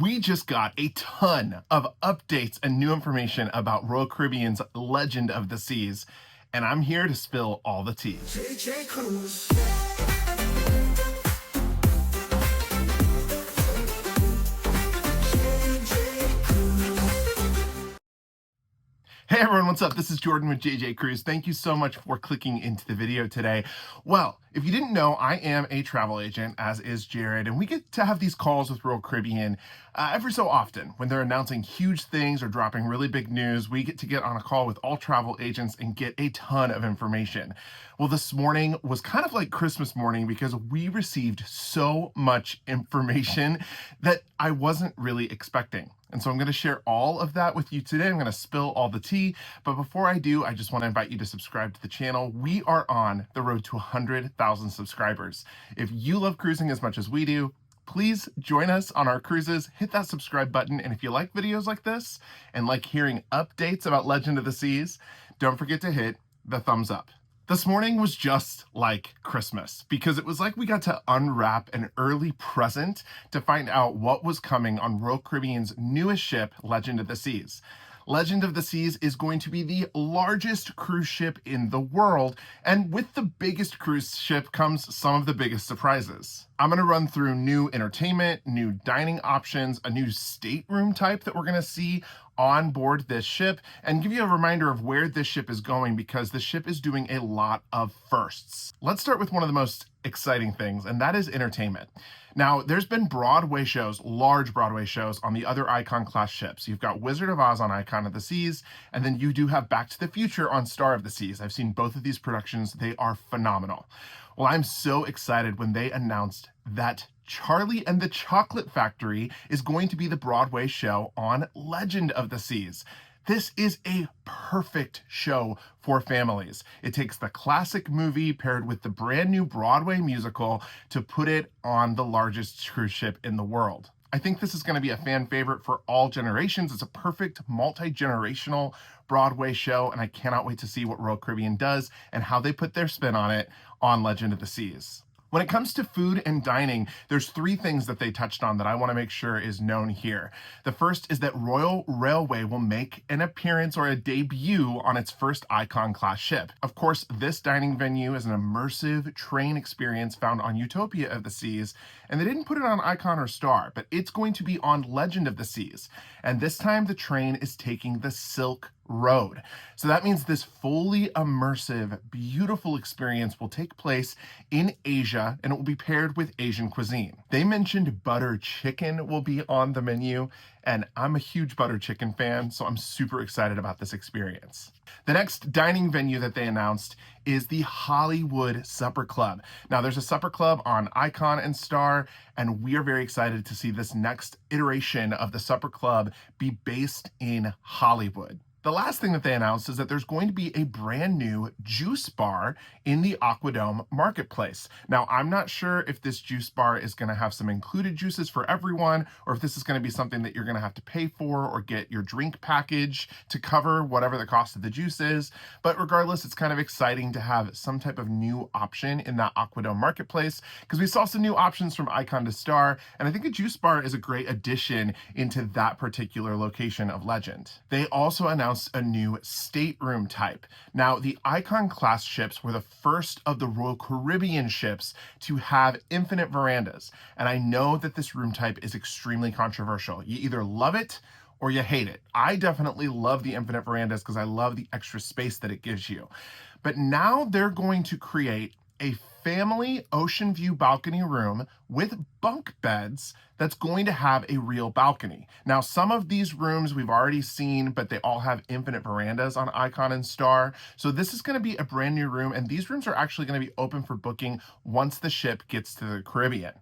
We just got a ton of updates and new information about Royal Caribbean's Legend of the Seas, and I'm here to spill all the tea. Hey everyone, what's up? This is Jordan with JJ Cruise. Thank you so much for clicking into the video today. Well, if you didn't know, I am a travel agent, as is Jared, and we get to have these calls with Royal Caribbean every so often. When they're announcing huge things or dropping really big news, we get to get on a call with all travel agents and get a ton of information. Well, this morning was kind of like Christmas morning because we received so much information that I wasn't really expecting. And so I'm going to share all of that with you today. I'm going to spill all the tea. But before I do, I just want to invite you to subscribe to the channel. We are on the road to 100,000 subscribers. If you love cruising as much as we do, please join us on our cruises. Hit that subscribe button. And if you like videos like this and like hearing updates about Legend of the Seas, don't forget to hit the thumbs up. This morning was just like Christmas because it was like we got to unwrap an early present to find out what was coming on Royal Caribbean's newest ship, Legend of the Seas. Legend of the Seas is going to be the largest cruise ship in the world, and with the biggest cruise ship comes some of the biggest surprises. I'm going to run through new entertainment, new dining options, a new stateroom type that we're going to see on board this ship, and give you a reminder of where this ship is going because the ship is doing a lot of firsts. Let's start with one of the most exciting things, and that is entertainment. Now, there's been Broadway shows, large Broadway shows on the other Icon class ships. You've got Wizard of Oz on Icon of the Seas, and then you do have Back to the Future on Star of the Seas. I've seen both of these productions. They are phenomenal. Well, I'm so excited when they announced that Charlie and the Chocolate Factory is going to be the Broadway show on Legend of the Seas. This is a perfect show for families. It takes the classic movie paired with the brand new Broadway musical to put it on the largest cruise ship in the world. I think this is going to be a fan favorite for all generations. It's a perfect multi-generational Broadway show, and I cannot wait to see what Royal Caribbean does and how they put their spin on it on Legend of the Seas. When it comes to food and dining, there's three things that they touched on that I want to make sure is known here. The first is that Royal Railway will make an appearance or a debut on its first Icon class ship. Of course, this dining venue is an immersive train experience found on Utopia of the Seas, and they didn't put it on Icon or Star, but it's going to be on Legend of the Seas. And this time the train is taking the Silk Road. So that means this fully immersive, beautiful experience will take place in Asia, and it will be paired with Asian cuisine. They mentioned butter chicken will be on the menu, and I'm a huge butter chicken fan, so I'm super excited about this experience. The next dining venue that they announced is the Hollywood Supper Club. Now, there's a supper club on Icon and Star, and we are very excited to see this next iteration of the supper club be based in Hollywood. The last thing that they announced is that there's going to be a brand new juice bar in the Aquadome Marketplace. Now, I'm not sure if this juice bar is going to have some included juices for everyone, or if this is going to be something that you're going to have to pay for or get your drink package to cover whatever the cost of the juice is. But regardless, it's kind of exciting to have some type of new option in that Aquadome Marketplace because we saw some new options from Icon to Star, and I think a juice bar is a great addition into that particular location of Legend. They also announced a new stateroom type. Now, the Icon class ships were the first of the Royal Caribbean ships to have infinite verandas. And I know that this room type is extremely controversial. You either love it or you hate it. I definitely love the infinite verandas because I love the extra space that it gives you. But now they're going to create a family ocean view balcony room with bunk beds that's going to have a real balcony. Now, some of these rooms we've already seen, but they all have infinite verandas on Icon and Star. So this is going to be a brand new room, and these rooms are actually going to be open for booking once the ship gets to the Caribbean.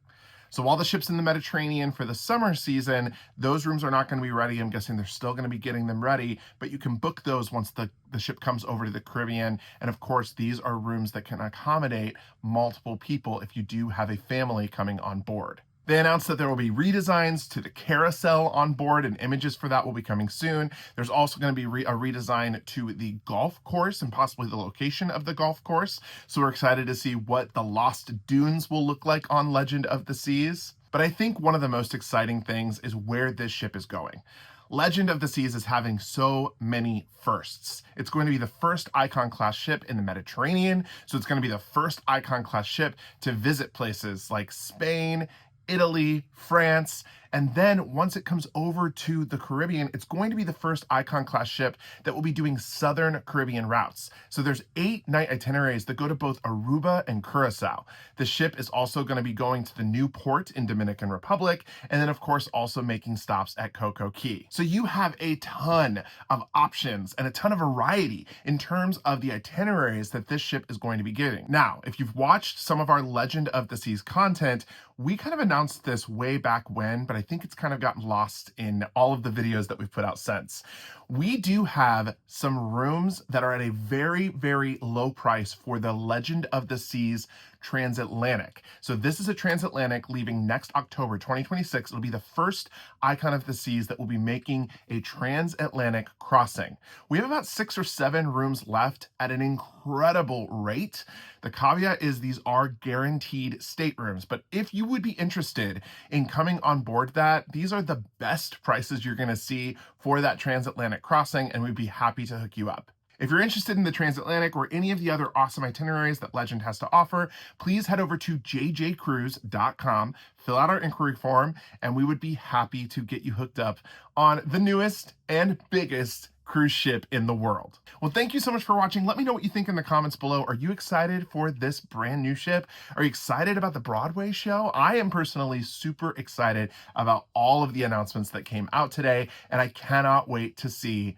So while the ship's in the Mediterranean for the summer season, those rooms are not going to be ready. I'm guessing they're still going to be getting them ready, but you can book those once the ship comes over to the Caribbean. And of course, these are rooms that can accommodate multiple people if you do have a family coming on board. They announced that there will be redesigns to the carousel on board, and images for that will be coming soon. There's also going to be a redesign to the golf course and possibly the location of the golf course. So we're excited to see what the Lost Dunes will look like on Legend of the Seas. But I think one of the most exciting things is where this ship is going. Legend of the Seas is having so many firsts. It's going to be the first Icon-class ship in the Mediterranean, so it's going to be the first Icon-class ship to visit places like Spain, Italy, France, and then once it comes over to the Caribbean, it's going to be the first Icon-class ship that will be doing Southern Caribbean routes. So there's 8-night itineraries that go to both Aruba and Curacao. The ship is also going to be going to the new port in Dominican Republic, and then of course also making stops at Coco Key. So you have a ton of options and a ton of variety in terms of the itineraries that this ship is going to be getting. Now, if you've watched some of our Legend of the Seas content, we kind of announced this way back when, but I think it's kind of gotten lost in all of the videos that we've put out since. We do have some rooms that are at a very, very low price for the Legend of the Seas transatlantic. So this is a transatlantic leaving next October 2026. It'll be the first Icon of the Seas that will be making a transatlantic crossing. We have about 6 or 7 rooms left at an incredible rate. The caveat is these are guaranteed staterooms, but if you would be interested in coming on board that, these are the best prices you're going to see for that transatlantic crossing, and we'd be happy to hook you up. If you're interested in the transatlantic or any of the other awesome itineraries that Legend has to offer, please head over to jjcruise.com, fill out our inquiry form, and we would be happy to get you hooked up on the newest and biggest cruise ship in the world. Well, thank you so much for watching. Let me know what you think in the comments below. Are you excited for this brand new ship? Are you excited about the Broadway show? I am personally super excited about all of the announcements that came out today, and I cannot wait to see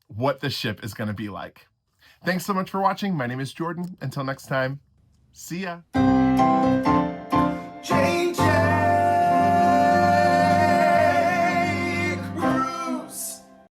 what the ship is going to be like. Thanks so much for watching. My name is Jordan. Until next time, see ya.